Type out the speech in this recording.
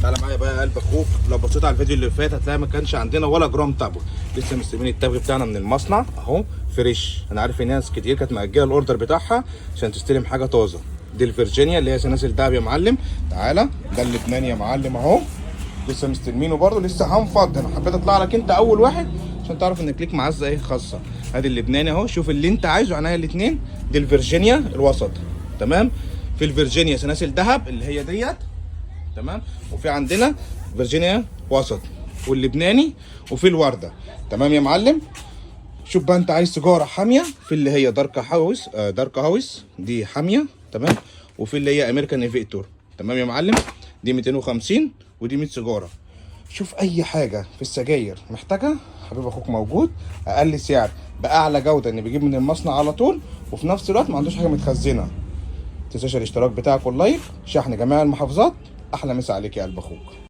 تعالى معايا بقى يا قلب اخوك. لو بصيت على الفيديو اللي فات هتلاقي ما كانش عندنا ولا جرام تابو. لسه مستلمين التابو بتاعنا من المصنع اهو فريش. انا عارف ان ناس كتير كانت مأجله الاوردر بتاعها عشان تستلم حاجه طازه. دي الفرجينيا اللي هي سلاسل دهب يا معلم. تعالى ده اللبناني يا معلم اهو، لسه مستلمينه برده، لسه هنفض. انا حبيت اطلع لك انت اول واحد عشان تعرف انك ليك معزه ايه خاصه. ادي اللبناني اهو، شوف اللي انت عايزه عناية الاثنين. دي الفرجينيا الوسط تمام. في الفرجينيا سلاسل دهب اللي هي ديت تمام، وفي عندنا فيرجينيا وسط واللبناني وفي الورده تمام يا معلم. شوف بقى انت عايز سيجاره حاميه، في اللي هي دارك هاوس دي حاميه تمام، وفي اللي هي امريكان انفيتور تمام يا معلم. دي 250 ودي 100 سيجاره. شوف اي حاجه في السجاير محتاجها حبيب اخوك موجود، اقل سعر باعلى جوده، ان بيجيب من المصنع على طول، وفي نفس الوقت ما عندوش حاجه متخزنه. متنساش الاشتراك بتاعك واللايك. شحن جميع المحافظات. احلى مسا عليك يا قلب اخوك.